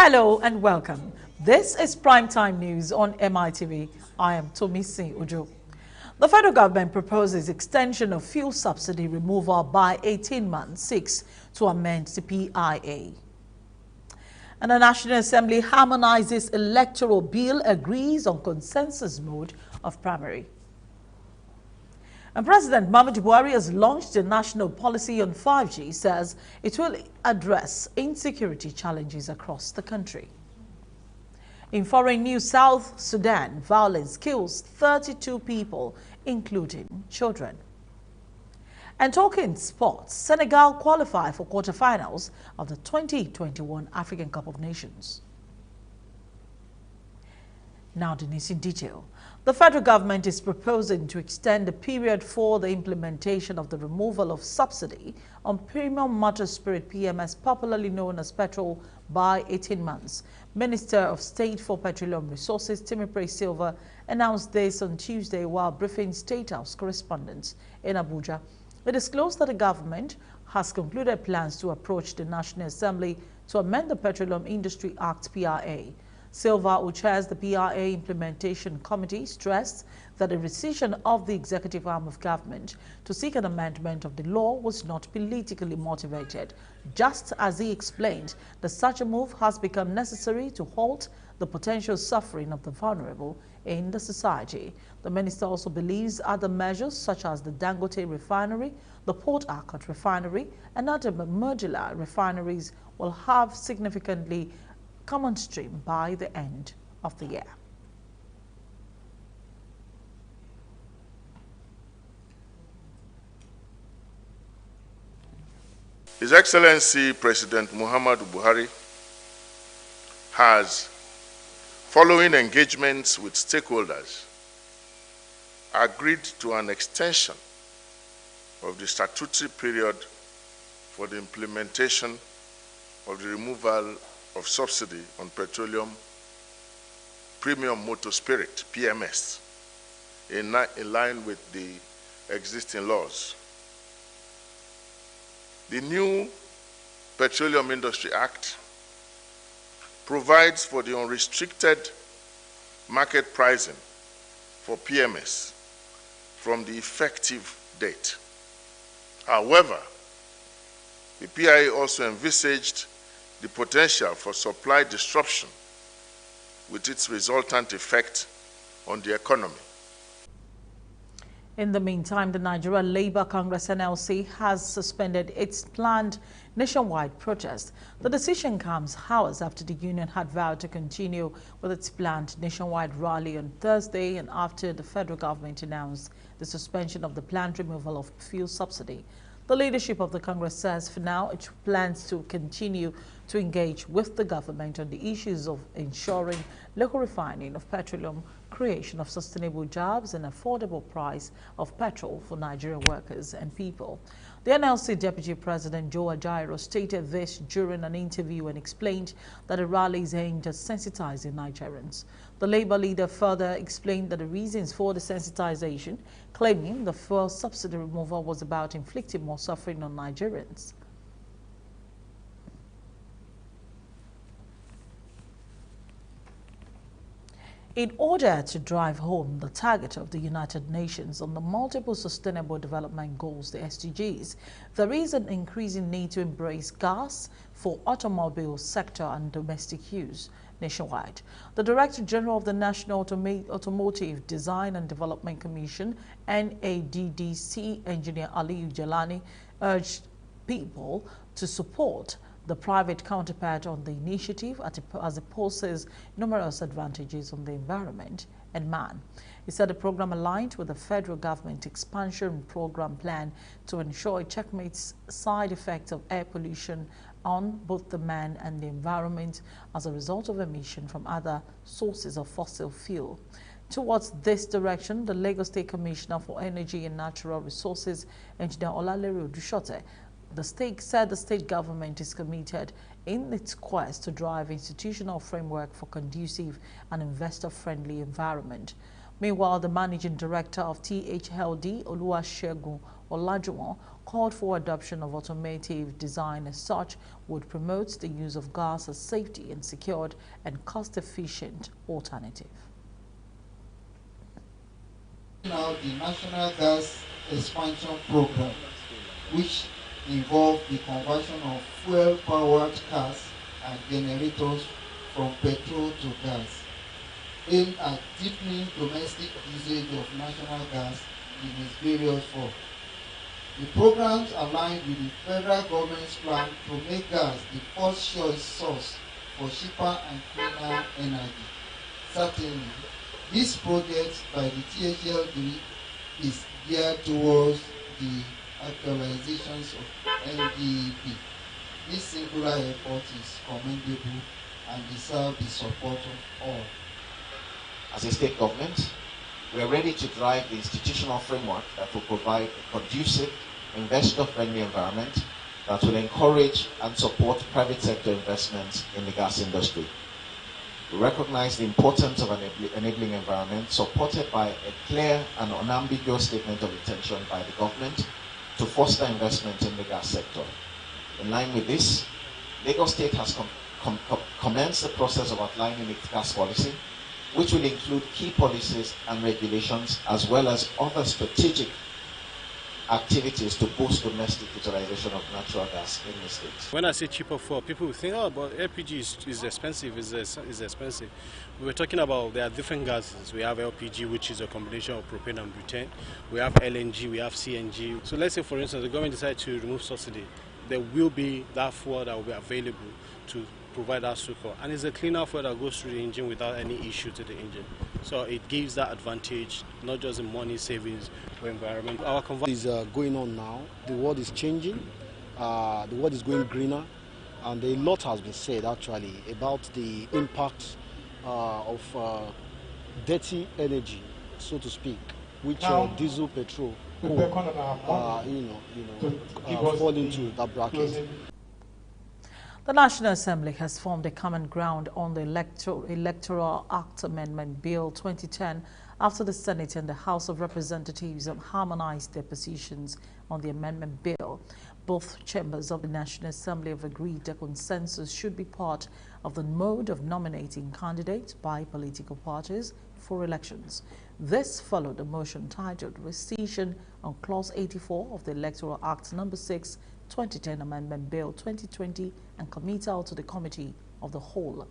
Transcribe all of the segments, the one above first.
Hello and welcome. This is Primetime News on Mitv. I am Tomisi Ojo. The federal government proposes extension of fuel subsidy removal by 18 months, 6 to amend the PIA. And the National Assembly harmonizes Electoral Bill, agrees on consensus mode of primary. And President Muhammadu Buhari has launched a national policy on 5G, says it will address insecurity challenges across the country. In foreign news, South Sudan, violence kills 32 people, including children. And talking sports, Senegal qualify for quarterfinals of the 2021 African Cup of Nations. Now the news in detail. The federal government is proposing to extend the period for the implementation of the removal of subsidy on premium motor spirit PMS, popularly known as petrol, by 18 months. Minister of State for Petroleum Resources Timipre Silva announced this on Tuesday while briefing State House correspondents in Abuja. It disclosed that the government has concluded plans to approach the National Assembly to amend the Petroleum Industry Act PIA. Silva, who chairs the PIA Implementation Committee, stressed that the decision of the executive arm of government to seek an amendment of the law was not politically motivated, just as he explained that such a move has become necessary to halt the potential suffering of the vulnerable in the society. The minister also believes other measures such as the Dangote refinery, the Port Harcourt refinery, and other modular refineries will have significantly come on stream by the end of the year. His Excellency President Muhammadu Buhari has, following engagements with stakeholders, agreed to an extension of the statutory period for the implementation of the removal of subsidy on petroleum premium motor spirit, PMS, in line with the existing laws. The new Petroleum Industry Act provides for the unrestricted market pricing for PMS from the effective date. However, the PIA also envisaged the potential for supply disruption with its resultant effect on the economy. In the meantime, the Nigeria Labour Congress NLC has suspended its planned nationwide protest. The decision comes hours after the union had vowed to continue with its planned nationwide rally on Thursday and after the federal government announced the suspension of the planned removal of fuel subsidy. The leadership of the Congress says for now it plans to continue to engage with the government on the issues of ensuring local refining of petroleum, creation of sustainable jobs and affordable price of petrol for Nigerian workers and people. The NLC Deputy President Joe Ajaero stated this during an interview and explained that the rally is aimed at sensitizing Nigerians. The Labour leader further explained that the reasons for the sensitization, claiming the fuel subsidy removal was about inflicting more suffering on Nigerians. In order to drive home the target of the United Nations on the multiple Sustainable Development Goals, the SDGs, there is an increasing need to embrace gas for automobile sector and domestic use nationwide. The Director General of the National Automotive Design and Development Commission, NADDC, Engineer Aliyu Jalani, urged people to support the private counterpart on the initiative as it poses numerous advantages on the environment and man. He said the program aligned with the federal government expansion program plan to ensure it checkmates side effects of air pollution on both the man and the environment as a result of emission from other sources of fossil fuel. Towards this direction, the Lagos State Commissioner for Energy and Natural Resources, Engineer Olalere Odushote, the state government is committed in its quest to drive institutional framework for conducive and investor-friendly environment. Meanwhile, the managing director of THLD, Oluwasegun Olajuwon, called for adoption of automotive design as such would promote the use of gas as safety and secured and cost-efficient alternative. Now the National Gas Expansion Program, which involved the conversion of fuel-powered cars and generators from petrol to gas, aimed at deepening domestic usage of natural gas in its various forms. The programs aligned with the federal government's plan to make gas the first choice source for cheaper and cleaner energy. Certainly, this project by the THL grid is geared towards the actualizations of NDEP. This singular effort is commendable and deserves the support of all. As a state government, we are ready to drive the institutional framework that will provide a conducive, investor-friendly environment that will encourage and support private sector investments in the gas industry. We recognize the importance of an enabling environment supported by a clear and unambiguous statement of intention by the government to foster investment in the gas sector. In line with this, Lagos State has commenced the process of outlining its gas policy, which will include key policies and regulations as well as other strategic activities to boost domestic utilization of natural gas in the state. When I say cheaper fuel, people think, oh, but LPG is expensive, is expensive. We were talking about there are different gases. We have LPG, which is a combination of propane and butane. We have LNG, we have CNG. So let's say, for instance, the government decides to remove subsidy. There will be that fuel that will be available to provide that succor. And it's a cleaner fuel that goes through the engine without any issue to the engine. So it gives that advantage, not just in money savings for environment. Our is going on now. The world is changing. The world is going greener. And a lot has been said, actually, about the impact of dirty energy, so to speak, which diesel, petrol, coal, fall into that bracket. The National Assembly has formed a common ground on the Electoral Act Amendment Bill 2010 after the Senate and the House of Representatives have harmonized their positions on the amendment bill. Both chambers of the National Assembly have agreed that consensus should be part of the mode of nominating candidates by political parties for elections. This followed a motion titled Rescission on Clause 84 of the Electoral Act No. 6, 2010 Amendment Bill 2020 and committal to the Committee of the Whole.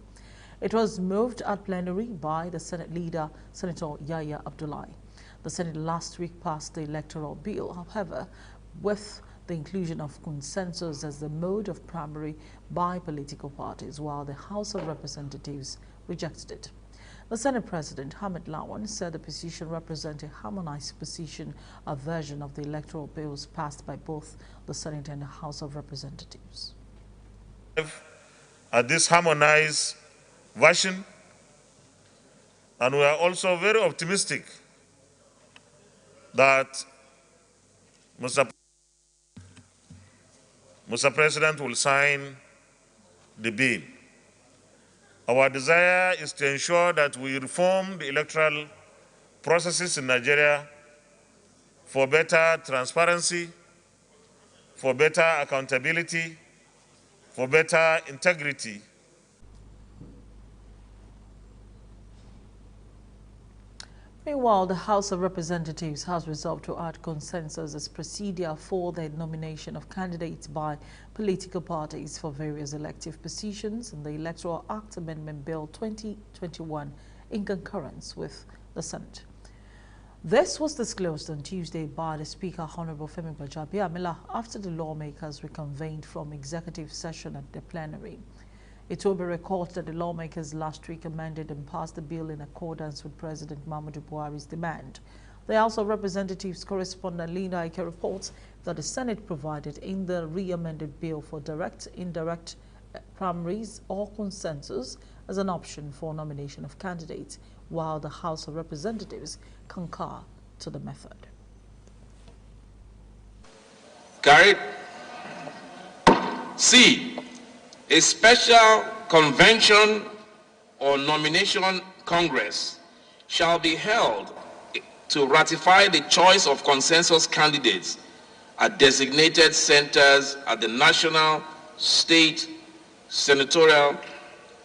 It was moved at plenary by the Senate leader, Senator Yahya Abdullahi. The Senate last week passed the Electoral Bill, however, with the inclusion of consensus as the mode of primary by political parties, while the House of Representatives rejected it. The Senate President, Hamid Lawan, said the position represents a harmonized position, a version of the electoral bills passed by both the Senate and the House of Representatives. At this harmonized version, and we are also very optimistic that Mr. President will sign the bill. Our desire is to ensure that we reform the electoral processes in Nigeria for better transparency, for better accountability, for better integrity. Meanwhile, the House of Representatives has resolved to add consensus as procedure for the nomination of candidates by political parties for various elective positions in the Electoral Act Amendment Bill 2021 in concurrence with the Senate. This was disclosed on Tuesday by the Speaker, Honorable Femi Gbajabiamila, after the lawmakers reconvened from executive session at the plenary. It will be recalled that the lawmakers last week amended and passed the bill in accordance with President Muhammadu Buhari's demand. The House of Representatives correspondent Linda Ike reports that the Senate provided in the re-amended bill for direct, indirect primaries or consensus as an option for nomination of candidates, while the House of Representatives concur to the method. Carried. C. A special convention or nomination congress shall be held to ratify the choice of consensus candidates at designated centers at the national, state, senatorial,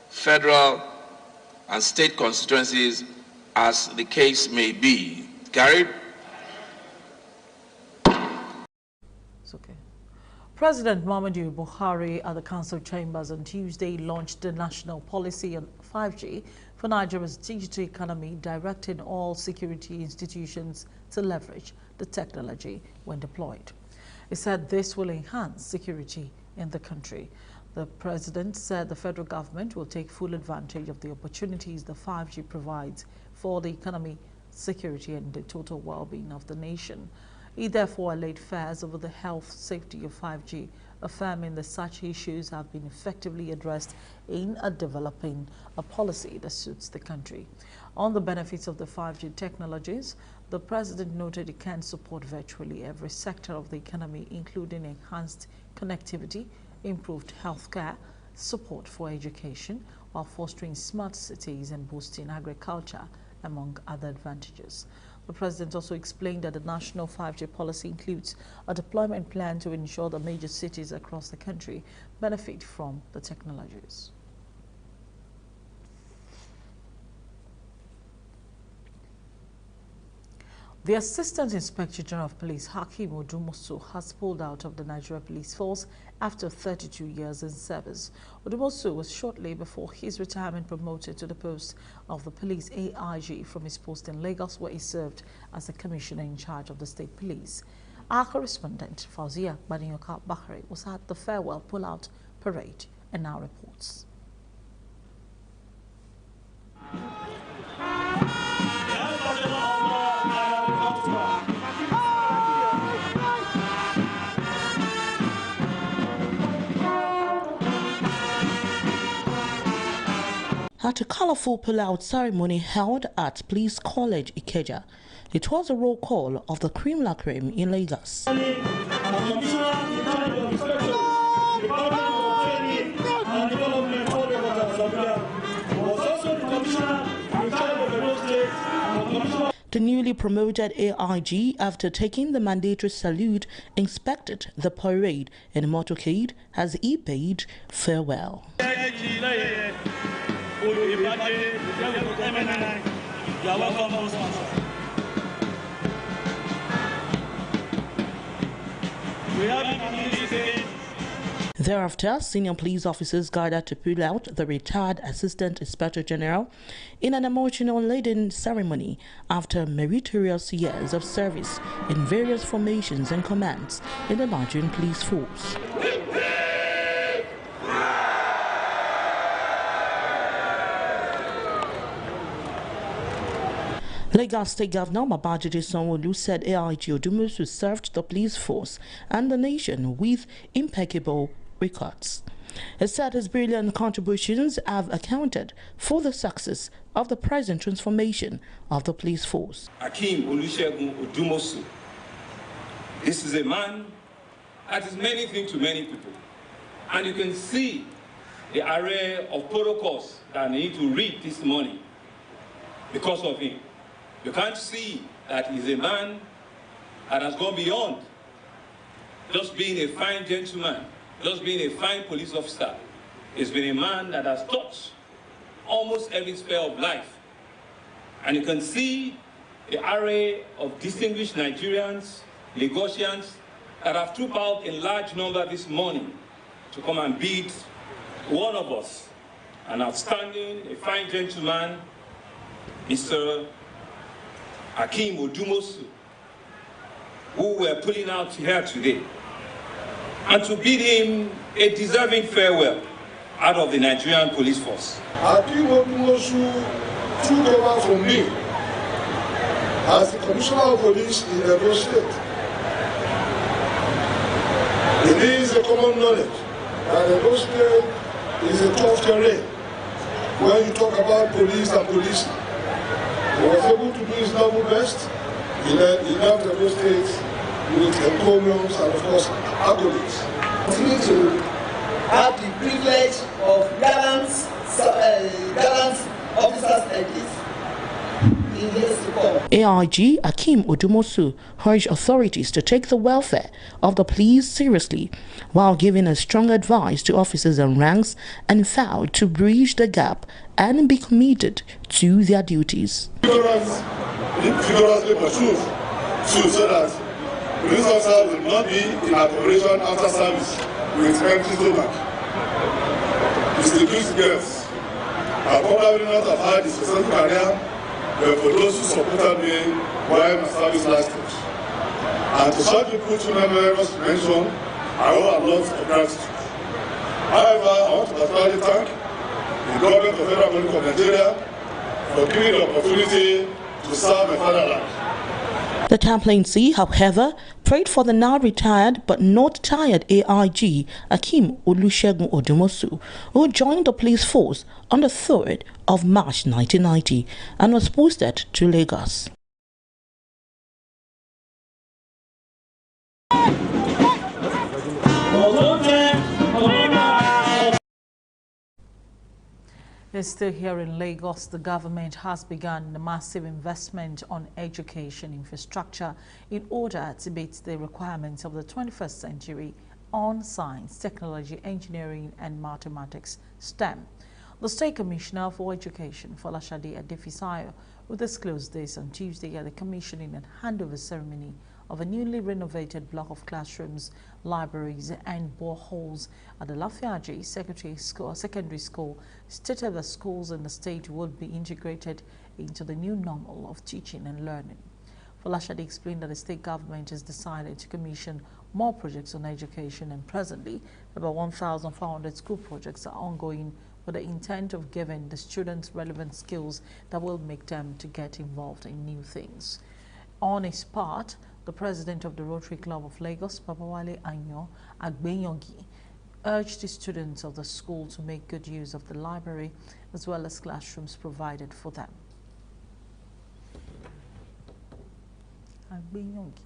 federal, and state constituencies as the case may be. Carried. It's okay. President Muhammadu Buhari at the Council Chambers on Tuesday launched the national policy on 5G for Nigeria's digital economy, directing all security institutions to leverage the technology when deployed. He said this will enhance security in the country. The president said the federal government will take full advantage of the opportunities the 5G provides for the economy, security, and the total well-being of the nation. He therefore allayed fears over the health safety of 5G, affirming that such issues have been effectively addressed in developing a policy that suits the country. On the benefits of the 5G technologies, the president noted it can support virtually every sector of the economy, including enhanced connectivity, improved healthcare, support for education, while fostering smart cities and boosting agriculture, among other advantages. The president also explained that the national 5G policy includes a deployment plan to ensure that major cities across the country benefit from the technologies. The Assistant Inspector General of Police, Hakeem Odumosu, has pulled out of the Nigeria Police Force after 32 years in service. Odumosu was shortly before his retirement promoted to the post of the police AIG from his post in Lagos, where he served as the commissioner in charge of the state police. Our correspondent, Fauzia Baniyoka Bakari, was at the farewell pullout parade and now reports. At a colorful pull-out ceremony held at Police College Ikeja, it was a roll call of the cream la creme in Lagos. The newly promoted AIG, after taking the mandatory salute, inspected the parade in a motorcade as he bade farewell. Thereafter, senior police officers gathered to pull out the retired Assistant Inspector General in an emotional-laden ceremony after meritorious years of service in various formations and commands in the Nigerian Police Force. Lagos State Governor Babajide Sanwo-Olu said AIG Odumosu served the police force and the nation with impeccable records. He said his brilliant contributions have accounted for the success of the present transformation of the police force. Hakeem Olusegun Odumosu. This is a man that is many things to many people. And you can see the array of protocols that I need to read this morning because of him. You can't see that he's a man that has gone beyond just being a fine gentleman, just being a fine police officer. He's been a man that has touched almost every sphere of life. And you can see the array of distinguished Nigerians, Lagosians, that have trooped out in large number this morning to come and bid one of us, an outstanding, a fine gentleman, Mr. Hakeem Odumosu, who we're pulling out here today, and to bid him a deserving farewell out of the Nigerian police force. Hakeem Odumosu took over from me as the Commissioner of Police in Edo State. It is a common knowledge that Edo State is a tough terrain when you talk about police and policing. He was able to do his level best. He left Edo State with encomiums and, of course, accolades. Continue to have the privilege of gallant officers like this in years to come. AIG Akeem Odumosu urged authorities to take the welfare of the police seriously while giving a strong advice to officers and ranks and vowed to bridge the gap and be committed to their duties. Vigorously pursued so that police officers will not be in operation after service with empty stomach. Distinguished guests, I probably not have had a successful career, but for those who supported me while my service lasted. And to such people too numerous to mention, I owe a lot of gratitude. However, I want to particularly thank the government of Federal Republic of Nigeria for giving the opportunity to serve my fatherland. The chaplaincy, however, prayed for the now retired but not tired AIG Akeem Olusegun Odumosu, who joined the police force on the 3rd of March 1990 and was posted to Lagos. Still here in Lagos, the government has begun a massive investment on education infrastructure in order to meet the requirements of the 21st century on science, technology, engineering and mathematics STEM. The State Commissioner for Education, Folashade Adefisayo, will disclose this on Tuesday at the commissioning and handover ceremony of a newly renovated block of classrooms, libraries and boreholes at the Lafiaji Secondary School, stated that schools in the state would be integrated into the new normal of teaching and learning. Folashade explained that the state government has decided to commission more projects on education, and presently about 1,400 school projects are ongoing with the intent of giving the students relevant skills that will make them to get involved in new things. On his part, the president of the Rotary Club of Lagos, Babawale Anyo Agbenyongi, urged the students of the school to make good use of the library as well as classrooms provided for them. Agbenyongi.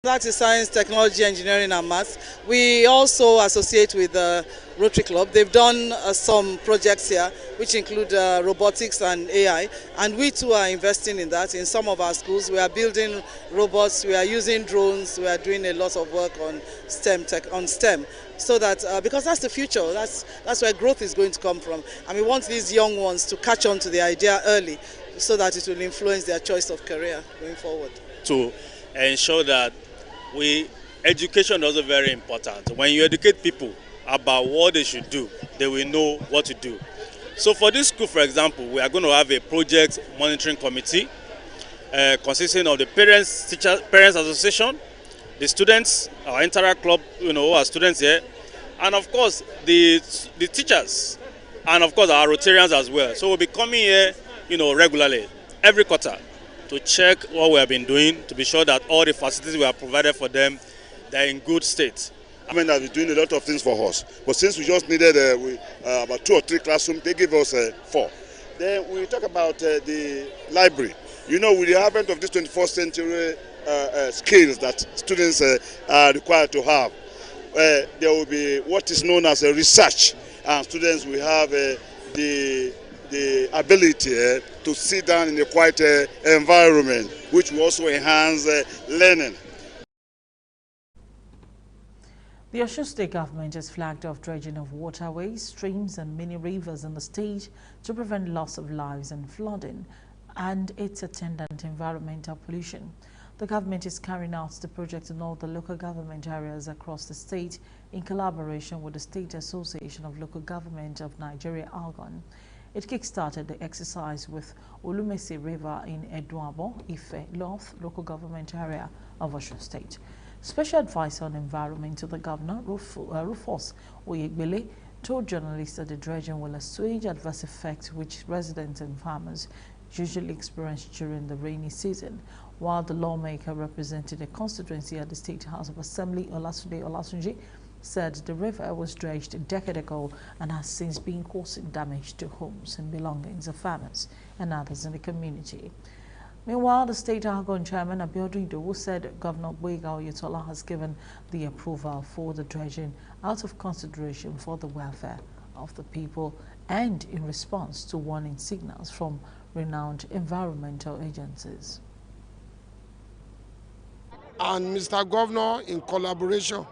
That is science, technology, engineering and maths. We also associate with the Rotary Club. They've done some projects here which include robotics and AI, and we too are investing in that. In some of our schools we are building robots, we are using drones, we are doing a lot of work on STEM so that because that's the future, that's where growth is going to come from, and we want these young ones to catch on to the idea early so that it will influence their choice of career going forward. To ensure that education is also very important. When you educate people about what they should do, they will know what to do. So for this school, for example, we are going to have a project monitoring committee consisting of the parents association, the students, our entire club, who are students here, and of course the teachers, and of course our Rotarians as well. So we'll be coming here, regularly, every quarter, to check what we have been doing, to be sure that all the facilities we have provided for them, they're in good state. I mean, they've been doing a lot of things for us, but since we just needed about 2 or 3 classrooms, they gave us 4. Then we talk about the library. With the advent of this 21st century skills that students are required to have, there will be what is known as a research, and students will have the ability to sit down in a quiet environment, which will also enhance learning. The Osun State government has flagged off dredging of waterways, streams and many rivers in the state to prevent loss of lives and flooding and its attendant environmental pollution. The government is carrying out the project in all the local government areas across the state in collaboration with the State Association of Local Government of Nigeria, ALGON. It kick-started the exercise with Olumesi River in Eduabo, Ife, North local government area of Osun State. Special advisor on environment to the governor, Rufus Oyegbele, told journalists that the dredging will assuage adverse effects which residents and farmers usually experience during the rainy season, while the lawmaker representing a constituency at the State House of Assembly, Olatunde Olatunji, said the river was dredged a decade ago and has since been causing damage to homes and belongings of farmers and others in the community. Meanwhile, the State ALGON Chairman Abiodun Idowu said Governor Boyega Oyetola has given the approval for the dredging out of consideration for the welfare of the people and in response to warning signals from renowned environmental agencies. And Mr. Governor, in collaboration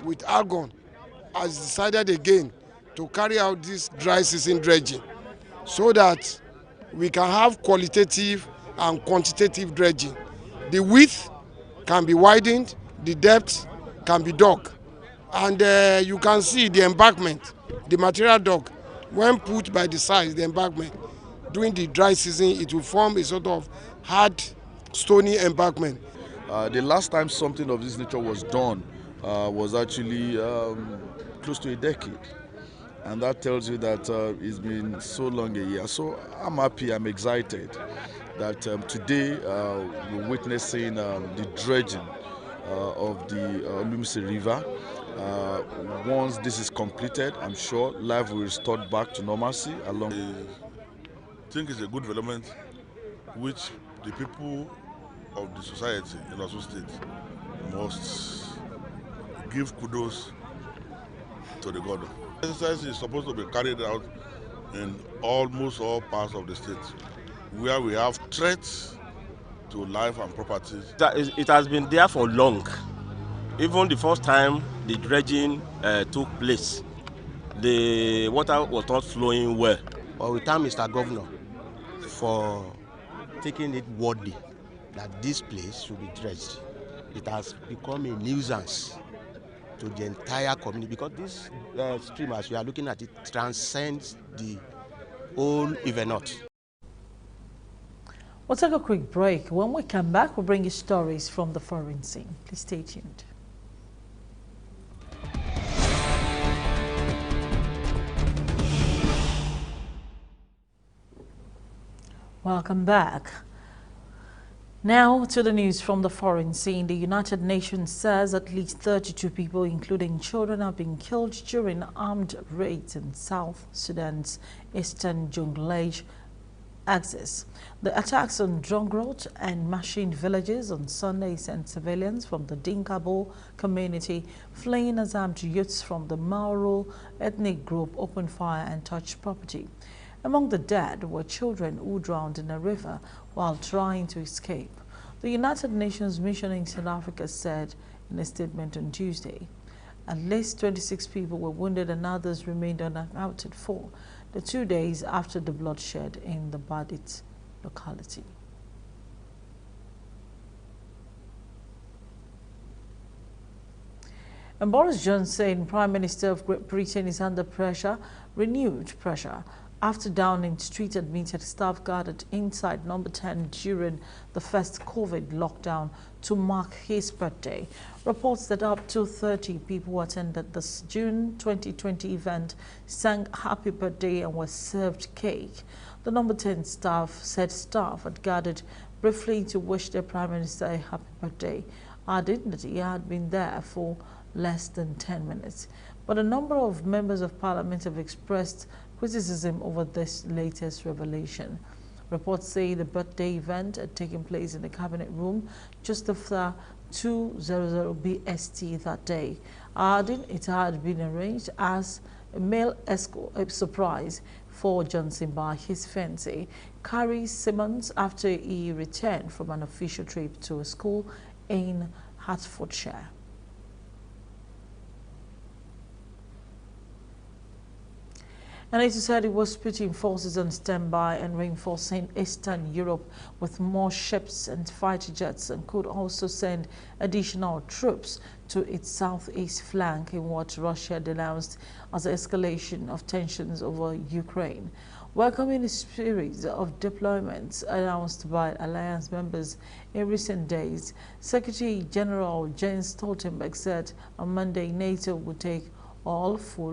with Argon, has decided again to carry out this dry season dredging so that we can have qualitative and quantitative dredging. The width can be widened, the depth can be dug. And you can see the embankment, the material dug, when put by the size, the embankment, during the dry season, it will form a sort of hard, stony embankment. The last time something of this nature was done was actually close to a decade. And that tells you that it's been so long a year. So I'm happy, I'm excited that today we're witnessing the dredging of the Olumisi River. Once this is completed, I'm sure life will restore back to normalcy. I think it's a good development which the people of the society in Osun State must give kudos to the governor. The exercise is supposed to be carried out in almost all parts of the state where we have threats to life and property. It has been there for long. Even the first time the dredging took place, the water was not flowing well. But we thank Mr. Governor for taking it worthy that this place should be dredged. It has become a nuisance to the entire community because this stream, as we are looking at it, transcends the whole Evenot. We'll take a quick break. When we come back, we'll bring you stories from the foreign scene. Please stay tuned. Welcome back. Now to the news from the foreign scene. The United Nations says at least 32 people, including children, have been killed during armed raids in South Sudan's eastern Jonglei axis. The attacks on Drongrot and Machine villages on Sunday sent civilians from the Dinkabo community fleeing as armed youths from the Mauro ethnic group opened fire and touched property. Among the dead were children who drowned in a river while trying to escape. The United Nations mission in South Africa said in a statement on Tuesday. At least 26 people were wounded and others remained unaccounted for, the 2 days after the bloodshed in the Badit locality. And Boris Johnson, Prime Minister of Great Britain, is under pressure, renewed pressure, after Downing Street admitted staff gathered inside number 10 during the first COVID lockdown to mark his birthday. Reports that up to 30 people attended this June 2020 event, sang happy birthday and were served cake. The number 10 staff said staff had gathered briefly to wish their Prime Minister a happy birthday, adding that he had been there for less than 10 minutes. But a number of members of Parliament have expressed criticism over this latest revelation. Reports say the birthday event had taken place in the Cabinet Room just after 2:00 BST that day, adding it had been arranged as a male escort, a surprise for Johnson by his fiancée, Carrie Simmons, after he returned from an official trip to a school in Hertfordshire. And it said it was putting forces on standby and reinforcing Eastern Europe with more ships and fighter jets, and could also send additional troops to its southeast flank in what Russia denounced as an escalation of tensions over Ukraine. Welcoming a series of deployments announced by alliance members in recent days, Secretary General Jens Stoltenberg said on Monday NATO would take all full